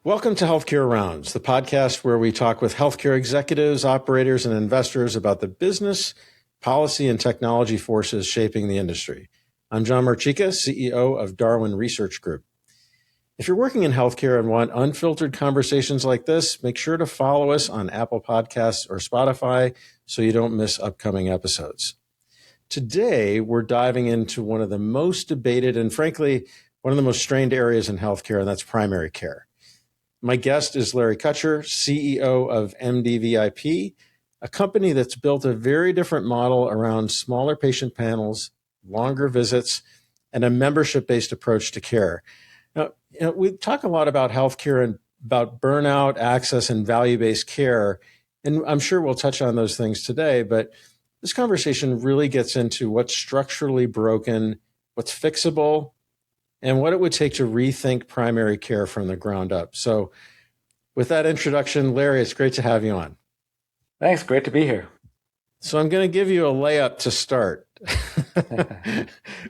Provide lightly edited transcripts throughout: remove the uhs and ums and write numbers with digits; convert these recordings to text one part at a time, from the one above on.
Welcome to Healthcare Rounds, the podcast where we talk with healthcare executives, operators, and investors about the business, policy, and technology forces shaping the industry. I'm John Marchica, CEO of Darwin Research Group. If you're working in healthcare and want unfiltered conversations like this, make sure to follow us on Apple Podcasts or Spotify so you don't miss upcoming episodes. Today, we're diving into one of the most debated and frankly, one of the most strained areas in healthcare, and that's primary care. My guest is Larry Kutscher, CEO of MDVIP, a company that's built a very different model around smaller patient panels, longer visits, and a membership-based approach to care. Now, we talk a lot about healthcare and about burnout, access, and value-based care, and I'm sure we'll touch on those things today, but this conversation really gets into what's structurally broken, what's fixable, and what it would take to rethink primary care from the ground up. So with that introduction, Larry, it's great to have you on. Thanks. Great to be here. So I'm going to give you a layup to start,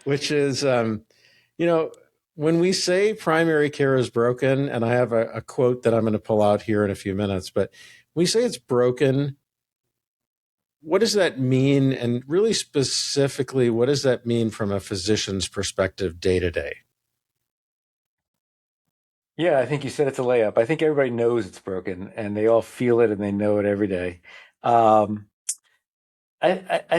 which is, when we say primary care is broken, and I have a quote that I'm going to pull out here in a few minutes, but when we say it's broken, what does that mean? And really specifically, what does that mean from a physician's perspective day to day? Yeah, I think you said it's a layup. I think everybody knows it's broken and they all feel it and they know it every day. I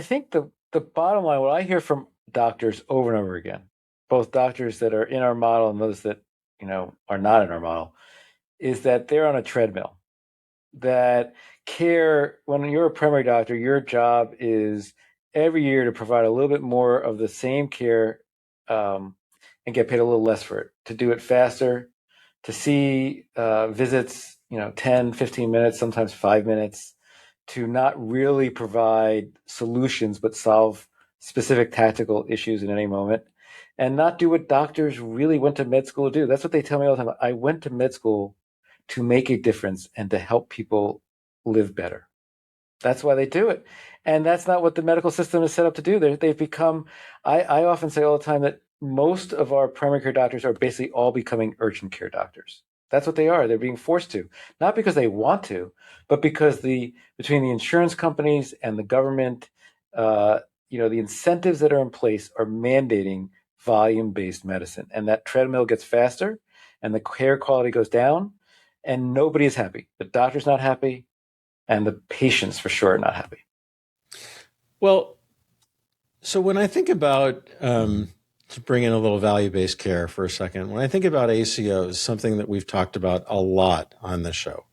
think the bottom line, what I hear from doctors over and over again, both doctors that are in our model and those that, are not in our model, is that they're on a treadmill. That care, when you're a primary doctor, your job is every year to provide a little bit more of the same care and get paid a little less for it, to do it faster, to see visits, 10, 15 minutes, sometimes 5 minutes, to not really provide solutions, but solve specific tactical issues in any moment, and not do what doctors really went to med school to do. That's what they tell me all the time. I went to med school to make a difference and to help people live better. That's why they do it. And that's not what the medical system is set up to do. They've become, I often say all the time that most of our primary care doctors are basically all becoming urgent care doctors. That's what they are. They're being forced to, not because they want to, but because between the insurance companies and the government, the incentives that are in place are mandating volume-based medicine. And that treadmill gets faster and the care quality goes down and nobody is happy. The doctor's not happy and the patients for sure are not happy. Well, so when I think about, to bring in a little value-based care for a second, when I think about ACOs, something that we've talked about a lot on the show,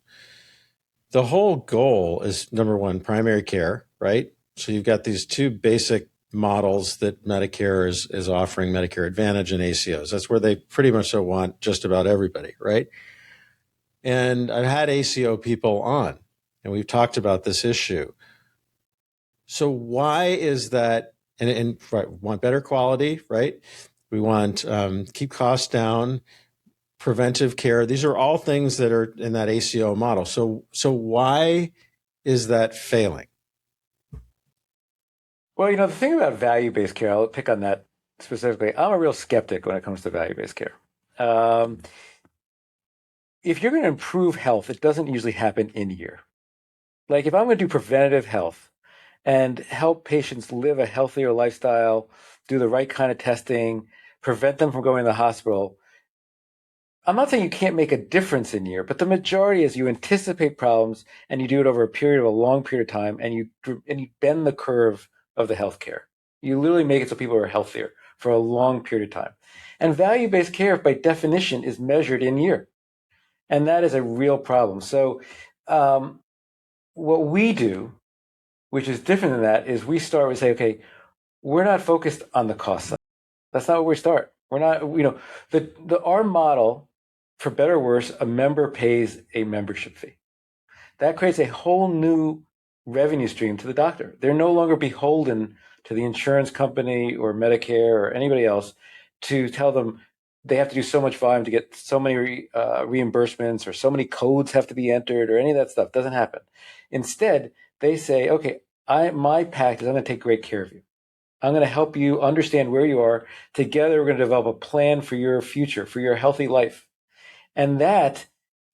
the whole goal is, number one, primary care, right? So you've got these two basic models that Medicare is offering, Medicare Advantage and ACOs. That's where they pretty much so want just about everybody, right? And I've had ACO people on, and we've talked about this issue. So why is that? And right, we want better quality, right? We want keep costs down, preventive care. These are all things that are in that ACO model. So why is that failing? Well, the thing about value-based care, I'll pick on that specifically. I'm a real skeptic when it comes to value-based care. If you're going to improve health, it doesn't usually happen in a year. Like if I'm going to do preventative health and help patients live a healthier lifestyle, do the right kind of testing, prevent them from going to the hospital, I'm not saying you can't make a difference in a year, but the majority is you anticipate problems and you do it over a long period of time, and you bend the curve of the healthcare. You literally make it so people are healthier for a long period of time. And value-based care, by definition, is measured in year. And that is a real problem. So what we do, which is different than that, is we start with say, okay, we're not focused on the cost side. That's not where we start. We're not, our model, for better or worse, a member pays a membership fee. That creates a whole new revenue stream to the doctor. They're no longer beholden to the insurance company or Medicare or anybody else to tell them they have to do so much volume to get so many reimbursements, or so many codes have to be entered, or any of that stuff. Doesn't happen. Instead, they say, okay, my pact is I'm going to take great care of you. I'm going to help you understand where you are. Together, we're going to develop a plan for your future, for your healthy life. And that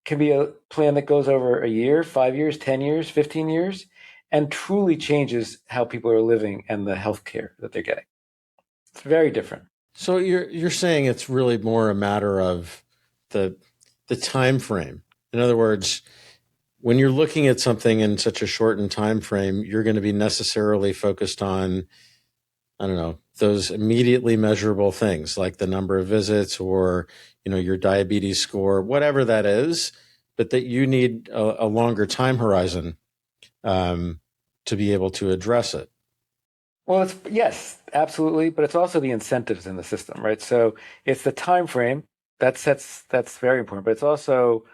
can be a plan that goes over a year, 5 years, 10 years, 15 years, and truly changes how people are living and the health care that they're getting. It's very different. So you're saying it's really more a matter of the time frame. In other words, when you're looking at something in such a shortened time frame, you're going to be necessarily focused on, I don't know, those immediately measurable things like the number of visits or, your diabetes score, whatever that is, but that you need a longer time horizon to be able to address it. Well, yes, absolutely, but it's also the incentives in the system, right? So it's the time frame that's very important, but it's also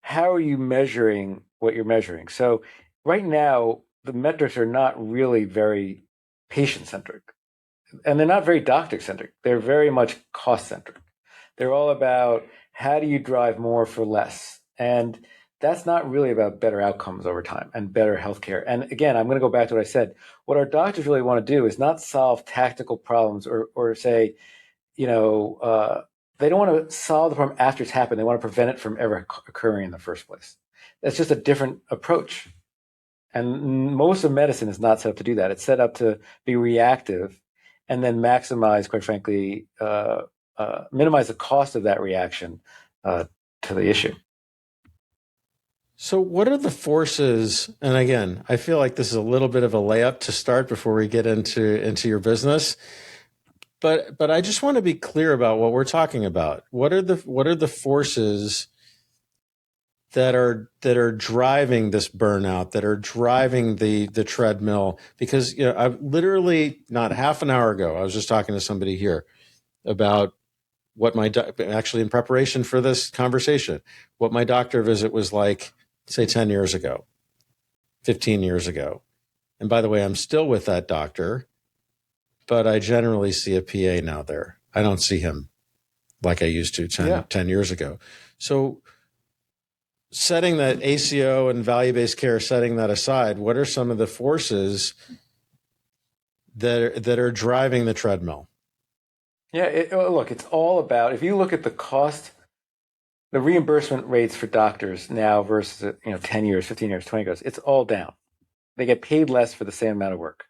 how are you measuring what you're measuring? So right now, the metrics are not really very patient centric, and they're not very doctor centric. They're very much cost centric. They're all about how do you drive more for less, and that's not really about better outcomes over time and better healthcare. And again, I'm going to go back to what I said. What our doctors really want to do is not solve tactical problems or say, they don't want to solve the problem after it's happened. They want to prevent it from ever occurring in the first place. That's just a different approach. And most of medicine is not set up to do that. It's set up to be reactive and then maximize, quite frankly, minimize the cost of that reaction to the issue. So what are the forces? And again, I feel like this is a little bit of a layup to start before we get into your business. But I just want to be clear about what we're talking about. What are the forces that are driving this burnout, that are driving the treadmill? Because I've literally not half an hour ago, I was just talking to somebody here about what actually in preparation for this conversation, what my doctor visit was like, say 10 years ago, 15 years ago. And by the way, I'm still with that doctor, but I generally see a PA now there. I don't see him like I used to 10 years ago. So setting that ACO and value-based care, setting that aside, what are some of the forces that are driving the treadmill? Yeah, look, it's all about, if you look at the cost, the reimbursement rates for doctors now versus 10 years, 15 years, 20 years, it's all down. They get paid less for the same amount of work.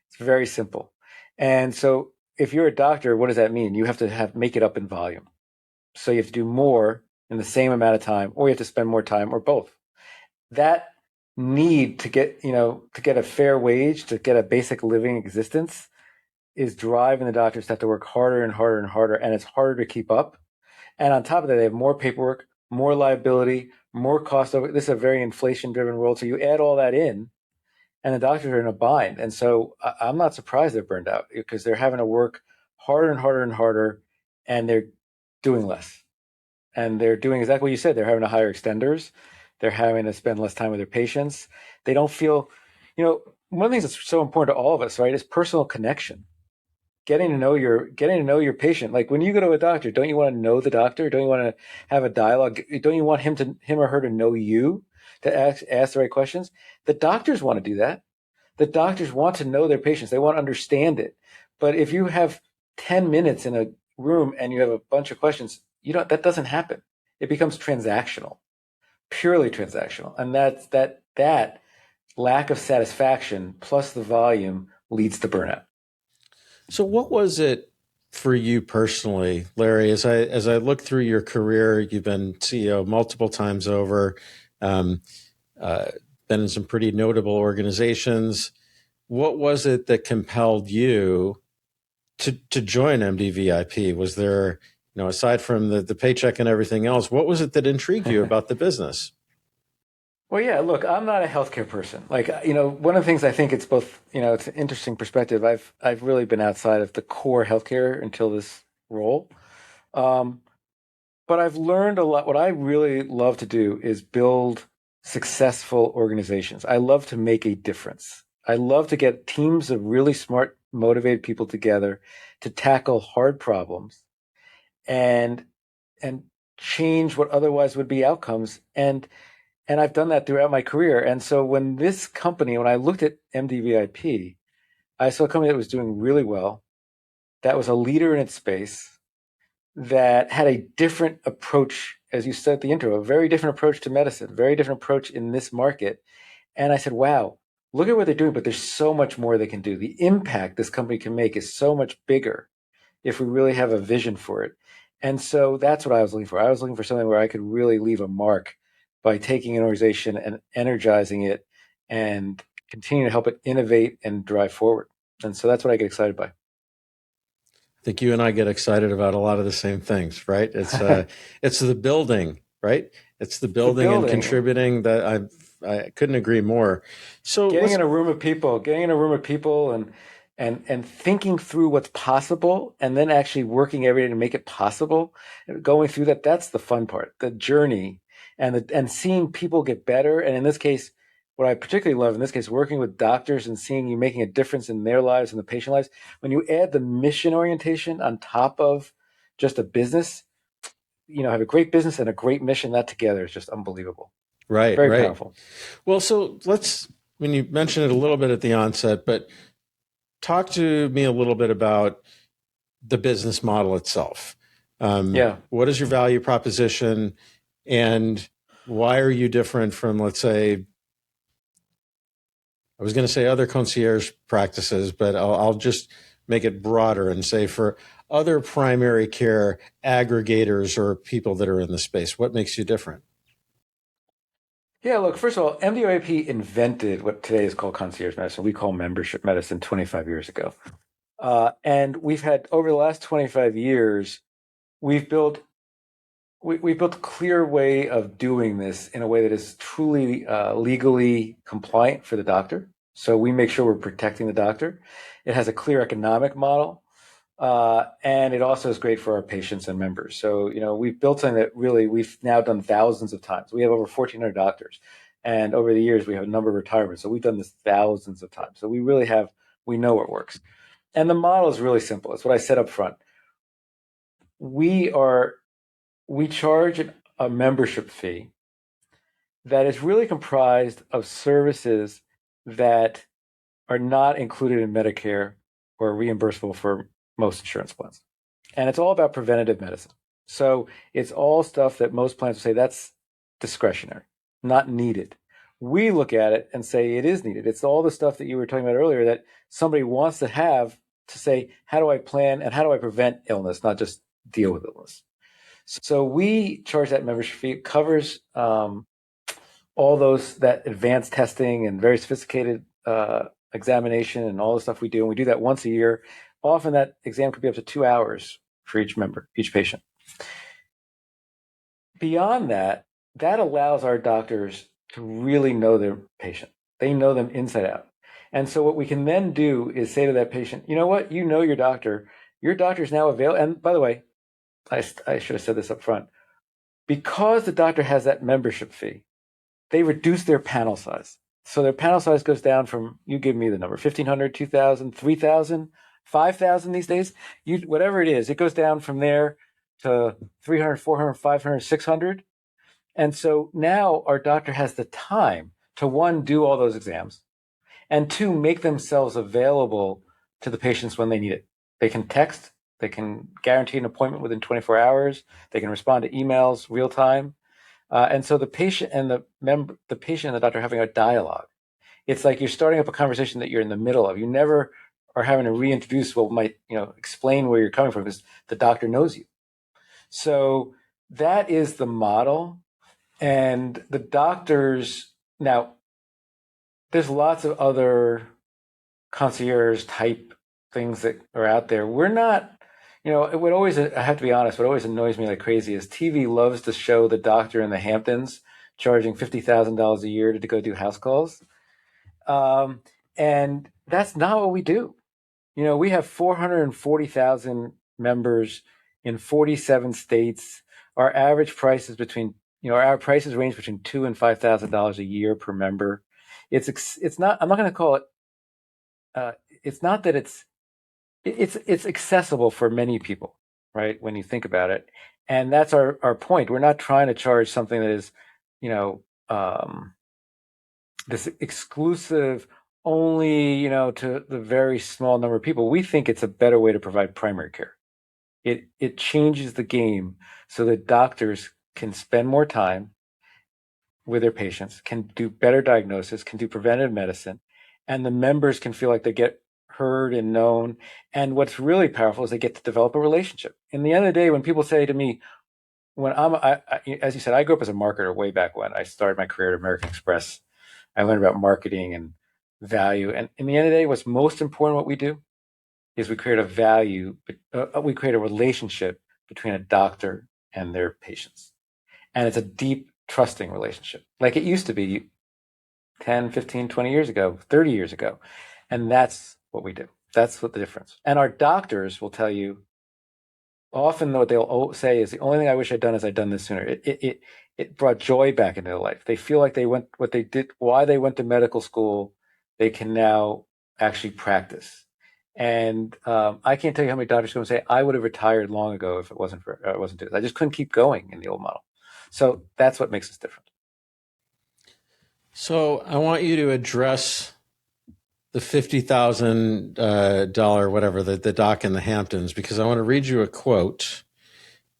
It's very simple. And so if you're a doctor, what does that mean? You have to make it up in volume. So you have to do more in the same amount of time, or you have to spend more time, or both. That need to get a fair wage, to get a basic living existence, is driving the doctors to have to work harder and harder and harder, and it's harder to keep up. And on top of that, they have more paperwork, more liability, more cost over. This is a very inflation-driven world. So you add all that in, and the doctors are in a bind. And so I'm not surprised they're burned out, because they're having to work harder and harder and harder, and they're doing less. And they're doing exactly what you said. They're having to hire extenders. They're having to spend less time with their patients. They don't feel, one of the things that's so important to all of us, right, is personal connection. Getting to know your patient. Like when you go to a doctor, don't you want to know the doctor? Don't you want to have a dialogue? Don't you want him or her to know you, to ask the right questions? The doctors want to do that. The doctors want to know their patients. They want to understand it. But if you have 10 minutes in a room and you have a bunch of questions, that doesn't happen. It becomes transactional, purely transactional. And that lack of satisfaction plus the volume leads to burnout. So what was it for you personally, Larry, as I look through your career? You've been CEO multiple times over, been in some pretty notable organizations. What was it that compelled you to join MDVIP? Was there, aside from the paycheck and everything else, what was it that intrigued you about the business? Well, yeah, look, I'm not a healthcare person. Like, one of the things I think it's both, it's an interesting perspective. I've really been outside of the core healthcare until this role. But I've learned a lot. What I really love to do is build successful organizations. I love to make a difference. I love to get teams of really smart, motivated people together to tackle hard problems and change what otherwise would be outcomes. And I've done that throughout my career. And so when I looked at MDVIP, I saw a company that was doing really well, that was a leader in its space, that had a different approach as you said at the intro, a very different approach to medicine, very different approach in this market. And I said, wow, look at what they're doing, but there's so much more they can do. The impact this company can make is so much bigger if we really have a vision for it. And so that's what I was looking for. I was looking for something where I could really leave a mark by taking an organization and energizing it and continue to help it innovate and drive forward. And so that's what I get excited by. I think you and I get excited about a lot of the same things, right? It's the building, right? It's the building and contributing that I couldn't agree more. So getting in a room of people and thinking through what's possible and then actually working every day to make it possible, going through that, that's the fun part, the journey and seeing people get better. And in this case, what I particularly love in this case, working with doctors and seeing you making a difference in their lives and the patient lives. When you add the mission orientation on top of just a business, have a great business and a great mission, that together is just unbelievable. Right, very right. powerful. Well, so when you mentioned it a little bit at the onset, but talk to me a little bit about the business model itself. What is your value proposition and why are you different from, let's say, I was going to say other concierge practices, but I'll just make it broader and say for other primary care aggregators or people that are in the space, what makes you different? Yeah, look, first of all, MDVIP invented what today is called concierge medicine. We call membership medicine 25 years ago. And we've had, over the last 25 years, we've built a clear way of doing this in a way that is truly legally compliant for the doctor. So we make sure we're protecting the doctor. It has a clear economic model. And it also is great for our patients and members. So, we've built something that really we've now done thousands of times. We have over 1,400 doctors. And over the years, we have a number of retirements. So we've done this thousands of times. So we know it works. And the model is really simple. It's what I said up front. We charge a membership fee that is really comprised of services that are not included in Medicare or reimbursable for most insurance plans. And it's all about preventative medicine. So it's all stuff that most plans will say that's discretionary, not needed. We look at it and say it is needed. It's all the stuff that you were talking about earlier that somebody wants to have to say, how do I plan and how do I prevent illness, not just deal with illness? So we charge that membership fee. It covers all that advanced testing and very sophisticated examination and all the stuff we do. And we do that once a year. Often that exam could be up to 2 hours for each patient. Beyond that, that allows our doctors to really know their patient. They know them inside out. And so what we can then do is say to that patient, you know what, your doctor. Your doctor is now available. And by the way, I should have said this up front. Because the doctor has that membership fee, they reduce their panel size. So their panel size goes down from, you give me the number, 1,500, 2,000, 3,000, 5,000 these days. Whatever it is, it goes down from there to 300, 400, 500, 600. And so now our doctor has the time to, one, do all those exams, and two, make themselves available to the patients when they need it. They can text, they can guarantee an appointment within 24 hours, they can respond to emails real time. And so the patient and the patient and the doctor are having a dialogue. It's like you're starting up a conversation that you're in the middle of. You never are having to reintroduce what might, explain where you're coming from, because the doctor knows you. So that is the model. And the doctors, now, there's lots of other concierge type things that are out there. We're not, it would always, I have to be honest, what always annoys me like crazy is TV loves to show the doctor in the Hamptons charging $50,000 a year to go do house calls. And that's not what we do. We have 440,000 members in 47 states. Our average price is our prices range between $2,000 and $5,000 a year per member. It's not, I'm not going to call it, it's not that it's accessible for many people, right? When you think about it. And that's our point. We're not trying to charge something that is, this exclusive only, to the very small number of people. We think it's a better way to provide primary care. It changes the game so that doctors can spend more time with their patients, can do better diagnosis, can do preventive medicine, and the members can feel like they get heard and known. And what's really powerful is they get to develop a relationship. In the end of the day, when people say to me, as you said, I grew up as a marketer way back when I started my career at American Express. I learned about marketing and value. And in the end of the day, what's most important, what we do is we create we create a relationship between a doctor and their patients. And it's a deep, trusting relationship, like it used to be 10, 15, 20 years ago, 30 years ago. And that's what we do. That's what the difference. And our doctors will tell you often, what they'll say is, the only thing I wish I'd done is I'd done this sooner. It brought joy back into their life. They feel like why they went to medical school, they can now actually practice. And I can't tell you how many doctors come and say, I would have retired long ago if it wasn't this. I just couldn't keep going in the old model. So that's what makes us different. So I want you to address the $50,000 whatever, the doc in the Hamptons, because I want to read you a quote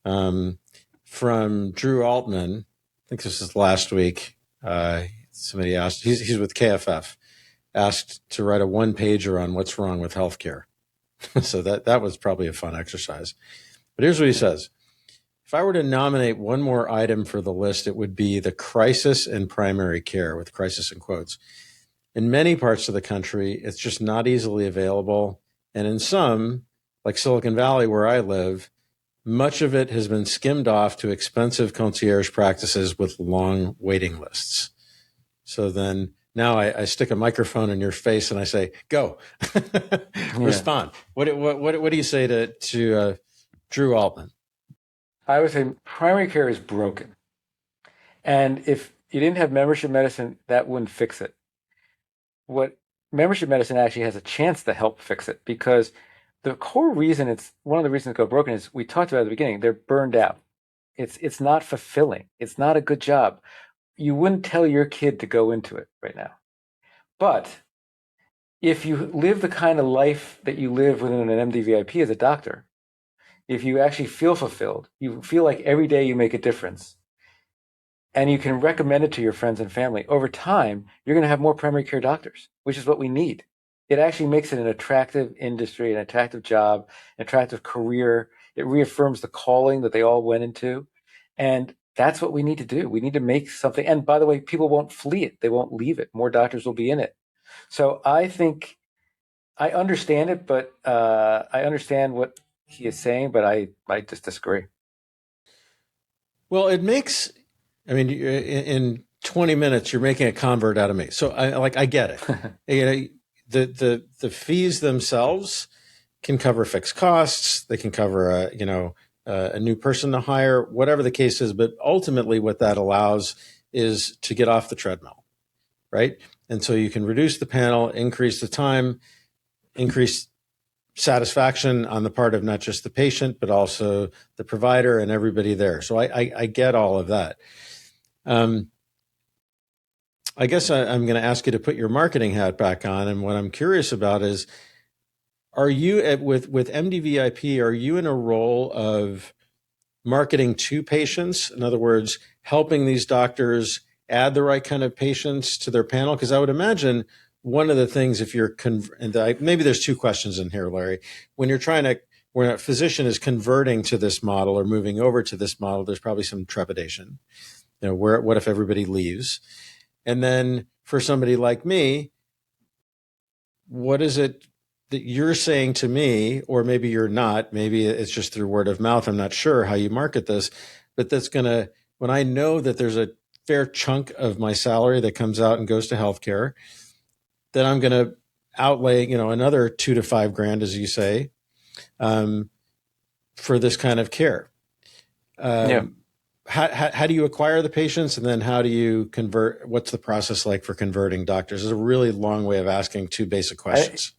from Drew Altman. I think this is last week. Somebody asked, he's with KFF, asked to write a one-pager on what's wrong with healthcare. So that was probably a fun exercise. But here's what he says. If I were to nominate one more item for the list, it would be the crisis in primary care, with crisis in quotes. In many parts of the country, it's just not easily available. And in some, like Silicon Valley, where I live, much of it has been skimmed off to expensive concierge practices with long waiting lists. So then now I stick a microphone in your face and I say, go, respond. What do you say to Drew Altman? I would say primary care is broken. And if you didn't have membership medicine, that wouldn't fix it. What membership medicine actually has a chance to help fix it, because the core reason one of the reasons it's go broken is, we talked about at the beginning, they're burned out. It's not fulfilling. It's not a good job. You wouldn't tell your kid to go into it right now. But if you live the kind of life that you live within an MDVIP as a doctor, if you actually feel fulfilled, you feel like every day you make a difference, and you can recommend it to your friends and family, over time, you're going to have more primary care doctors, which is what we need. It actually makes it an attractive industry, an attractive job, an attractive career. It reaffirms the calling that they all went into. And that's what we need to do. We need to make something. And by the way, people won't flee it. They won't leave it. More doctors will be in it. So I think I understand it, but I understand what he is saying, but I just disagree. Well, in 20 minutes, you're making a convert out of me. So I get it. The fees themselves can cover fixed costs. They can cover a new person to hire, whatever the case is. But ultimately, what that allows is to get off the treadmill, right? And so you can reduce the panel, increase the time, increase satisfaction on the part of not just the patient, but also the provider and everybody there. So I get all of that. I guess I'm going to ask you to put your marketing hat back on. And what I'm curious about is, are you with MDVIP, are you in a role of marketing to patients? In other words, helping these doctors add the right kind of patients to their panel? Because I would imagine one of the things, if you're, maybe there's two questions in here, Larry. When a physician is converting to this model or moving over to this model, there's probably some trepidation. What if everybody leaves? And then for somebody like me, what is it that you're saying to me, or maybe you're not, maybe it's just through word of mouth, I'm not sure how you market this, but when I know that there's a fair chunk of my salary that comes out and goes to healthcare, then I'm going to outlay, another $2,000 to $5,000, as you say, for this kind of care. How do you acquire the patients, and then how do you convert? What's the process like for converting doctors? It's a really long way of asking two basic questions.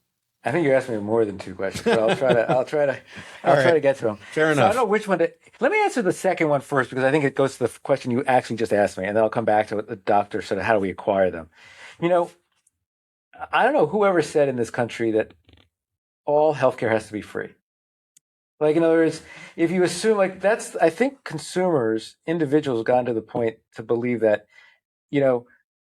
I think you're asking me more than two questions, but I'll try to get to them. Fair enough. So I don't know which one let me answer the second one first, because I think it goes to the question you actually just asked me, and then I'll come back to the doctor. So how do we acquire them? I don't know whoever said in this country that all healthcare has to be free. Like, in other words, if you assume, like, I think consumers, individuals, gotten to the point to believe that, you know,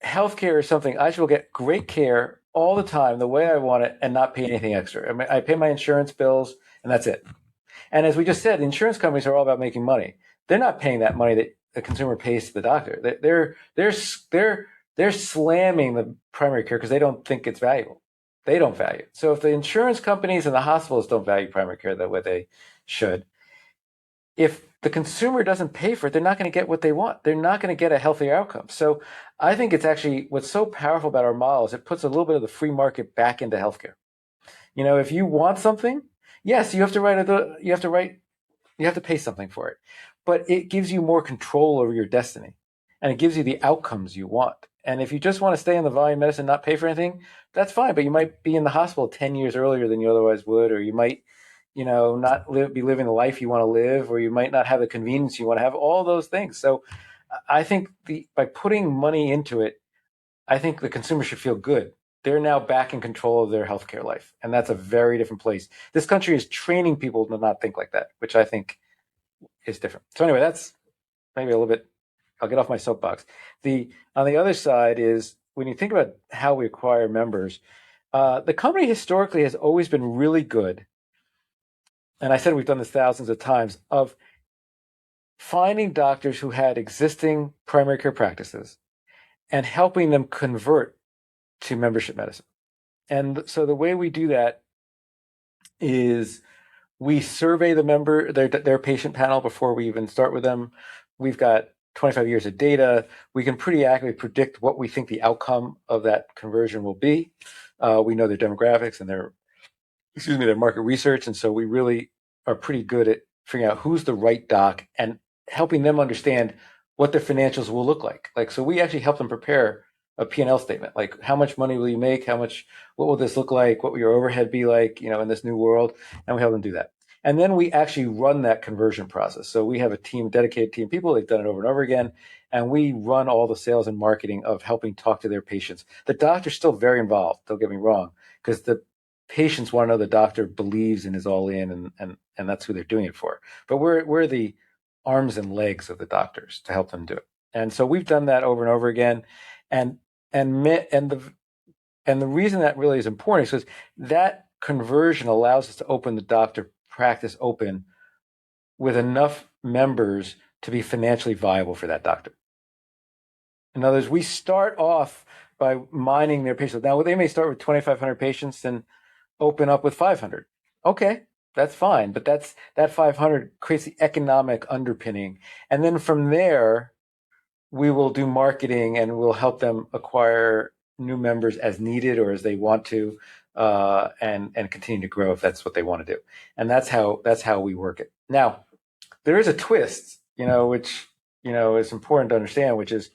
healthcare is something I should get great care all the time, the way I want it, and not pay anything extra. I mean, I pay my insurance bills, and that's it. And as we just said, insurance companies are all about making money. They're not paying that money that the consumer pays to the doctor. They're slamming the primary care because they don't think it's valuable. They don't value it. So if the insurance companies and the hospitals don't value primary care the way they should, if the consumer doesn't pay for it, they're not going to get what they want. They're not going to get a healthier outcome. So I think it's actually what's so powerful about our model is it puts a little bit of the free market back into healthcare. If you want something, yes, you have to pay something for it, but it gives you more control over your destiny, and it gives you the outcomes you want. And if you just want to stay in the volume medicine, not pay for anything, that's fine. But you might be in the hospital 10 years earlier than you otherwise would, or you might, not be living the life you want to live, or you might not have the convenience you want to have. All those things. So I think by putting money into it, I think the consumer should feel good. They're now back in control of their healthcare life, and that's a very different place. This country is training people to not think like that, which I think is different. So anyway, that's maybe a little bit. I'll get off my soapbox. On the other side is when you think about how we acquire members, the company historically has always been really good, and I said we've done this thousands of times, of finding doctors who had existing primary care practices and helping them convert to membership medicine. And so the way we do that is we survey their patient panel before we even start with them. We've got 25 years of data. We can pretty accurately predict what we think the outcome of that conversion will be. We know their demographics and their market research. And so we really are pretty good at figuring out who's the right doc and helping them understand what their financials will look like. So we actually help them prepare a P&L statement. Like, how much money will you make? What will this look like? What will your overhead be like, in this new world? And we help them do that. And then we actually run that conversion process. So we have a dedicated team of people. They've done it over and over again. And we run all the sales and marketing of helping talk to their patients. The doctor's still very involved, don't get me wrong, because the patients want to know the doctor believes and is all in, and that's who they're doing it for. But we're the arms and legs of the doctors to help them do it. And so we've done that over and over again. And the reason that really is important is because that conversion allows us to open the doctor practice open with enough members to be financially viable for that doctor. In other words, we start off by mining their patients. Now, they may start with 2,500 patients and open up with 500. Okay, that's fine. But that 500 creates the economic underpinning. And then from there, we will do marketing and we'll help them acquire new members as needed or as they want to, and continue to grow if that's what they want to do. And that's how we work it. Now, there is a twist, which, is important to understand, which is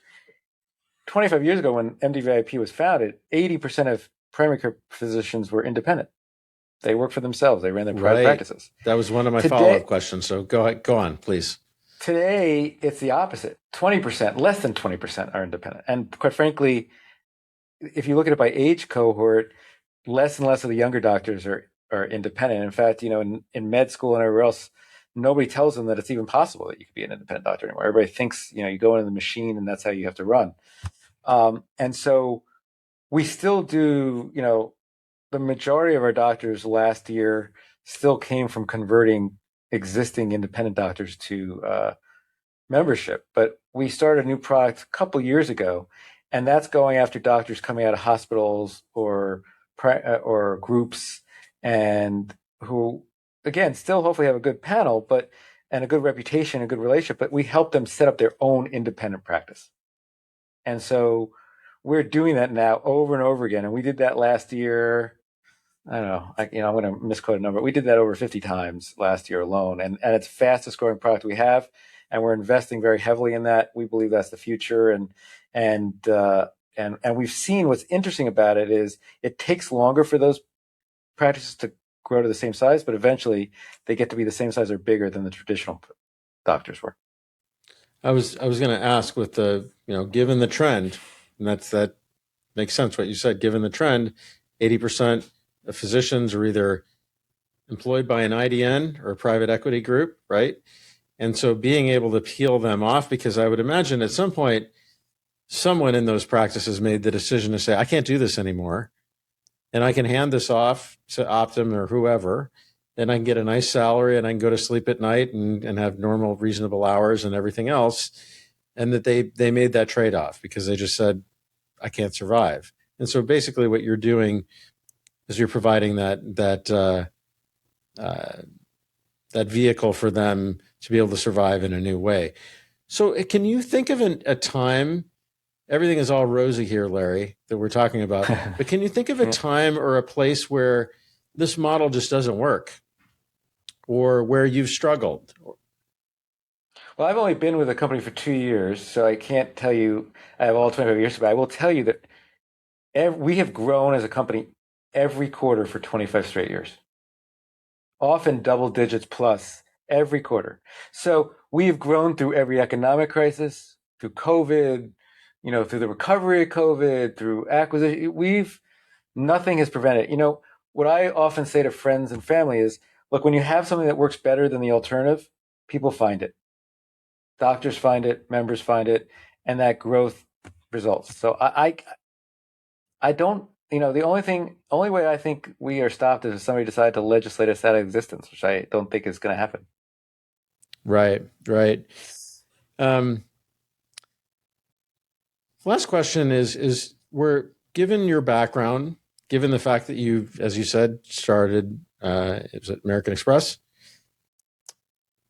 25 years ago when MDVIP was founded, 80% of primary care physicians were independent. They worked for themselves. They ran their private practices. That was one of my follow-up questions. So go on, please. Today, it's the opposite. 20%, less than 20% are independent. And quite frankly, if you look at it by age cohort, less and less of the younger doctors are independent. In fact, in med school and everywhere else, nobody tells them that it's even possible that you could be an independent doctor anymore. Everybody thinks, you go into the machine and that's how you have to run. And so we still do, the majority of our doctors last year still came from converting existing independent doctors to membership. But we started a new product a couple years ago, and that's going after doctors coming out of hospitals or groups, and who, again, still hopefully have a good panel, and a good reputation, a good relationship, but we help them set up their own independent practice. And so we're doing that now over and over again. And we did that last year. I don't know, I'm going to misquote a number. We did that over 50 times last year alone. And it's the fastest growing product we have. And we're investing very heavily in that. We believe that's the future. And we've seen what's interesting about it is it takes longer for those practices to grow to the same size, but eventually they get to be the same size or bigger than the traditional doctors were. I was going to ask with given the trend, and that makes sense what you said, given the trend, 80% of physicians are either employed by an IDN or a private equity group, right? And so being able to peel them off, because I would imagine at some point, someone in those practices made the decision to say, I can't do this anymore. And I can hand this off to Optum or whoever, and I can get a nice salary and I can go to sleep at night and have normal, reasonable hours and everything else. And that they made that trade-off because they just said, I can't survive. And so basically what you're doing is you're providing that vehicle for them to be able to survive in a new way. So can you think of a time, everything is all rosy here, Larry, that we're talking about, but can you think of a time or a place where this model just doesn't work or where you've struggled? Well, I've only been with the company for 2 years, so I can't tell you I have all 25 years, but I will tell you that we have grown as a company every quarter for 25 straight years, often double digits plus every quarter. So we have grown through every economic crisis, through COVID, through the recovery of COVID, through acquisition. Nothing has prevented it. What I often say to friends and family is, look, when you have something that works better than the alternative, people find it. Doctors find it, members find it, and that growth results. So I don't, the only way I think we are stopped is if somebody decided to legislate us out of existence, which I don't think is going to happen. Right. Last question is we're given your background, given the fact that you've, as you said, started, it was at American Express,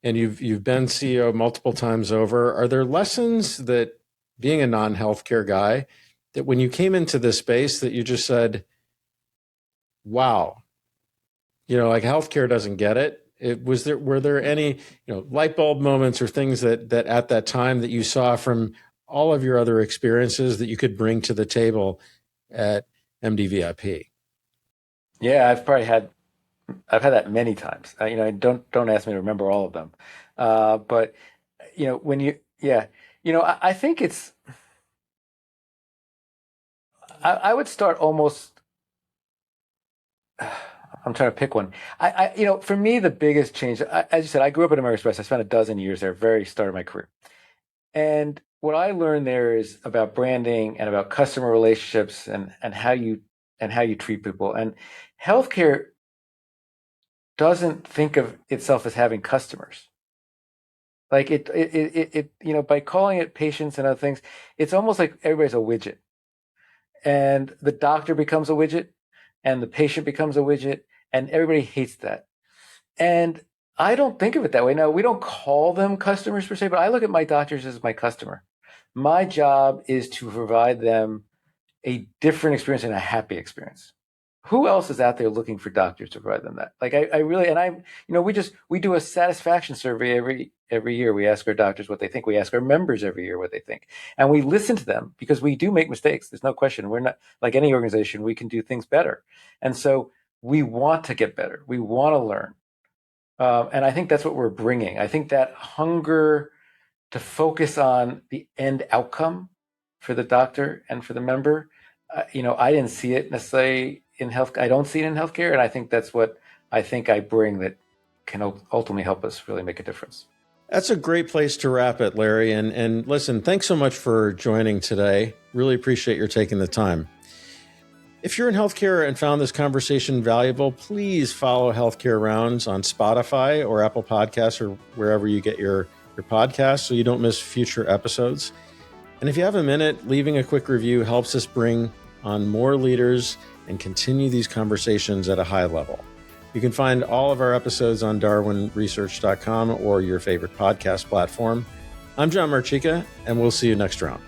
and you've been CEO multiple times over. Are there lessons that, being a non-healthcare guy, that when you came into this space that you just said, wow, like healthcare doesn't get it? Were there any, light bulb moments or things that at that time that you saw from all of your other experiences that you could bring to the table at MDVIP? Yeah, I've had that many times. Don't ask me to remember all of them. But I think it's, I would start almost, I'm trying to pick one. For me, the biggest change, as you said, I grew up at American Express. I spent a dozen years there, very start of my career. And what I learned there is about branding and about customer relationships and how you treat people. And healthcare doesn't think of itself as having customers. Like by calling it patients and other things, it's almost like everybody's a widget. And the doctor becomes a widget and the patient becomes a widget, and everybody hates that. And I don't think of it that way. Now, we don't call them customers per se, but I look at my doctors as my customer. My job is to provide them a different experience and a happy experience. Who else is out there looking for doctors to provide them that? Like I really, and I'm, we do a satisfaction survey every year. We ask our doctors what they think. We ask our members every year what they think, and we listen to them because we do make mistakes. There's no question. We're not like any organization. We can do things better, and so we want to get better. We want to learn, and I think that's what we're bringing. I think that hunger to focus on the end outcome for the doctor and for the member. I didn't see it necessarily in health. I don't see it in healthcare, and I think that's what I think I bring that can ultimately help us really make a difference. That's a great place to wrap it, Larry. And listen, thanks so much for joining today. Really appreciate your taking the time. If you're in healthcare and found this conversation valuable, please follow Healthcare Rounds on Spotify or Apple Podcasts or wherever you get your podcasts so you don't miss future episodes. And if you have a minute, leaving a quick review helps us bring on more leaders and continue these conversations at a high level. You can find all of our episodes on darwinresearch.com or your favorite podcast platform. I'm John Marchica, and we'll see you next round.